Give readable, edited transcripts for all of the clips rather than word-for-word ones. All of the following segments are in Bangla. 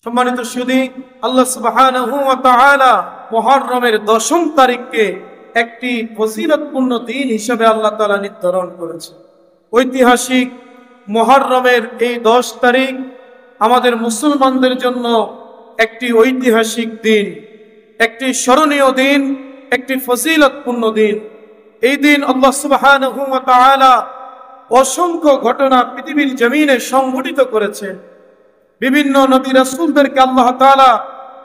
সম্মানিত সুধী, আল্লাহ সুবহানাহু ওয়া তাআলা মুহররমের 10ম তারিখকে একটি ফজিলতপূর্ণ দিন হিসেবে আল্লাহ তাআলা নির্ধারণ করেছে। ঐতিহাসিক মুহররমের এই 10 তারিখ আমাদের মুসলমানদের জন্য একটি ঐতিহাসিক দিন, একটি স্মরণীয় দিন, একটি ফজিলতপূর্ণ দিন। এই দিন আল্লাহ সুবহানাহু ওয়া তাআলা অসংখ্য ঘটনা পৃথিবীর জমিনে সংঘটিত করেছেন। বিভিন্ন নবী রাসূলদেরকে আল্লাহ তাআলা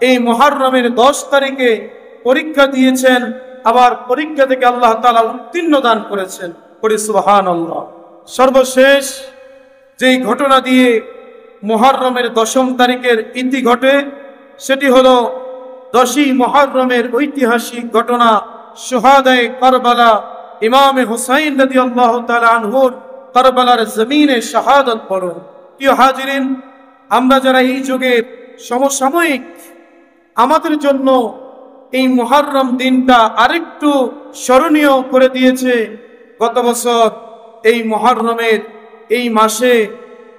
এই মুহররমের 10 তারিখে পরীক্ষা দিয়েছেন, আবার পরীক্ষা থেকে আল্লাহ তাআলা উত্তীর্ণ দান করেছেন। পড়ি সুবহানাল্লাহ। সর্বশেষ যেই ঘটনা দিয়ে মুহররমের 10ম তারিখের ইতি ঘটে সেটি হলো 10ই মুহররমের ঐতিহাসিক ঘটনা শুহাদায়ে কারবালা, ইমামে হুসাইন রাদিয়াল্লাহু তাআলা আনহুর কারবালার জমিনে শাহাদাত বরণ। প্রিয় হাজিরিন, আমরা যারা এই যুগে সমসাময়িক, আমাদের জন্য এই মুহররম দিনটা আরেকটু স্মরণীয় করে দিয়েছে। গত বছর এই মুহররমের এই মাসে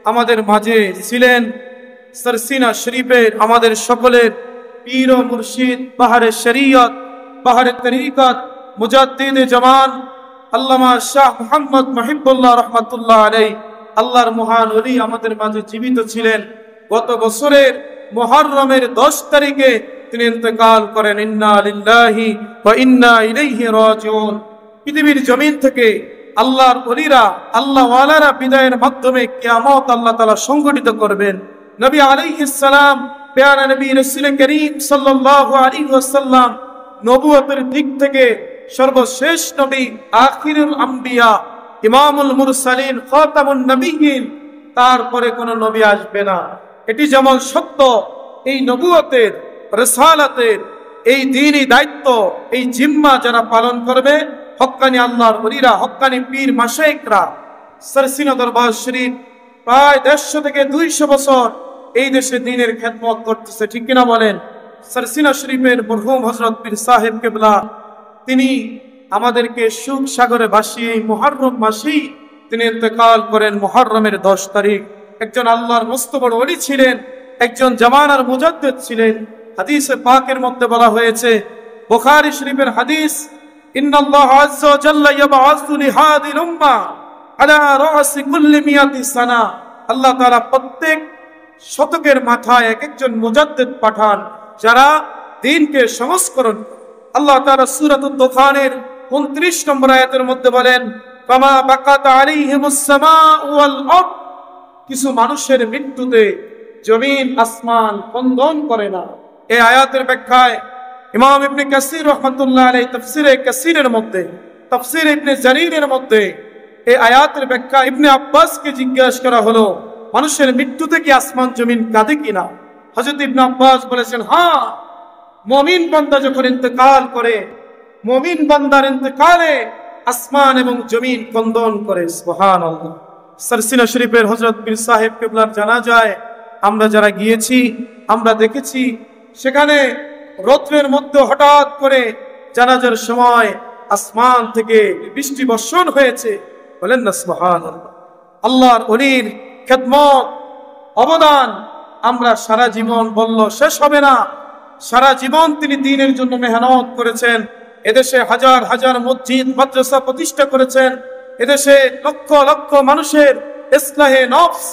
আমাদের মাঝে ছিলেন সরসিনা শরীফের আমাদের সকলের পীর ও মুর্শিদ, বাহারে শরীয়ত, বাহারে তরিকত, মুজাদ্দিদে জামান আল্লামা শাহ মুহাম্মদ মুহিবুল্লাহ রহমাতুল্লাহ আলাইহি, আল্লাহর মহান ওলি আমাদের মাঝে জীবিত ছিলেন। গত বছরের মুহররমের 10 তারিখে তিনি ইন্তেকাল করেন। ইন্না লিল্লাহি ওয়া ইন্না ইলাইহি রাজিউন। পৃথিবীর জমিন থেকে আল্লাহর ওলিরা, আল্লাহ ওয়ালারা বিদায়ের মাধ্যমে কিয়ামত আল্লাহ তাআলা সংগঠিত করবেন। নবী আলাইহিস সালাম, প্যারা নবী রাসূল করিম সাল্লাল্লাহু আলাইহি ওয়াসাল্লাম নবুয়তের দিক থেকে সর্বশেষ নবী, আখিরুল আম্বিয়া, ইমামুল মুরসালিন, খাতামুন নবিয়্যিন, তারপরে কোন নবী আসবে না। এটি যেমন সত্য, এই নবুয়তের, রিসালাতের এই দ্বীনি দায়িত্ব, এই জিম্মা যারা পালন করবে, হক্কানি আল্লাহর ওলিরা, হক্কানি পীর মাশায়েখরা, সরসিনা দরবার শরীফ প্রায় 150 থেকে 200 বছর এই দেশে দ্বীনের খেদমত করতেছে, ঠিক কিনা বলেন? সরসিনা শরীফের মরহুম হযরত পীর সাহেব কেবলা, তিনি আমাদেরকে সুখ সাগরে ভাসিয়ে এই মুহররম মাসেই তিনি ইন্তেকাল করেন। মুহররমের 10 তারিখ। একজন আল্লাহর মস্ত বড় ওলি ছিলেন, একজন জামানার মুজাদ্দিদ ছিলেন। হাদিসে পাকের মধ্যে বলা হয়েছে, বুখারী শরীফের হাদিস, ইন্নাল্লাহ আযজা ওয়া জাল্লা ইয়াবআসু লিহাদিল উম্মাহ আলা রাসি কুল্লি মিয়াতি সানা। আল্লাহ তাআলা প্রত্যেক শতকের মাথায় এক একজন মুজাদ্দিদ পাঠান, যারা দ্বীনকে সংস্করণ। আল্লাহ তাআলা সূরাতুদ দুখানের 29 নম্বর আয়াতের মধ্যে বলেন, কামা বাকাত আলাইহিমুস সামাউ ওয়াল আরদ। কিছু মানুষের মৃত্যুতে জমিন আসমান কন্দন করে না। এই আয়াতের ব্যাখ্যায় ইমাম ইবনে কাসির রাহমাতুল্লাহ আলাইহি তাফসীরে কাসিরের মধ্যে, তাফসীর ইবনে জারীরের মধ্যে এই আয়াতের ব্যাখ্যা ইবনে আব্বাসকে জিজ্ঞাসা করা হলো, মানুষের মৃত্যুতে কি আসমান জমিন কাঁদে কিনা? হযরত ইবনে আব্বাস বলেছেন, হ্যাঁ, মুমিন বান্দা যখন ইন্তেকাল করে, মুমিন বান্দার ইন্তেকালে আসমান এবং জমিন কন্দন করে। সুবহানাল্লাহ। সরসিনা শরীফের হযরত পীর সাহেব কেবলার জানাজায় আমরা যারা গিয়েছি, আমরা দেখেছি সেখানে রৌদ্রের মধ্যে হঠাৎ করে জানাজার সময় আসমান থেকে বৃষ্টি বর্ষণ হয়েছে। বলেন না সুবহানাল্লাহ। আল্লাহর ওলির খেদমত, অবদান আমরা সারা জীবন বলল শেষ হবে না। সারা জীবন তিনি দ্বীনের জন্য মেহনত করেছেন। এদেশে হাজার হাজার মসজিদ, মাদ্রাসা প্রতিষ্ঠা করেছেন। এদেশে লক্ষ লক্ষ মানুষের ইসলাহে নফস,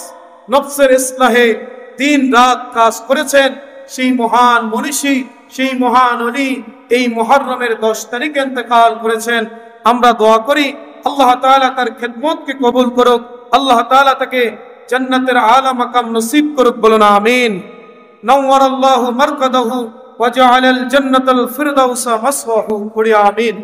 নফসের ইসলাহে দিন রাত কাজ করেছেন। সেই মহান মনীষী, সেই মহান ওলি এই মুহররমের 10 তারিখে ইন্তেকাল করেছেন। আমরা দোয়া করি আল্লাহ তাআলা তার খেদমতকে কবুল করুক, আল্লাহ তাআলা তাকে জান্নাতের আলা মাকাম নসিব করুক। বলুন আমিন। নওয়ারাল্লাহু মারকাদাহু ওয়া জাআলাল জান্নাতাল ফিরদাউসা মাসওয়াহু। পড়ি আমিন।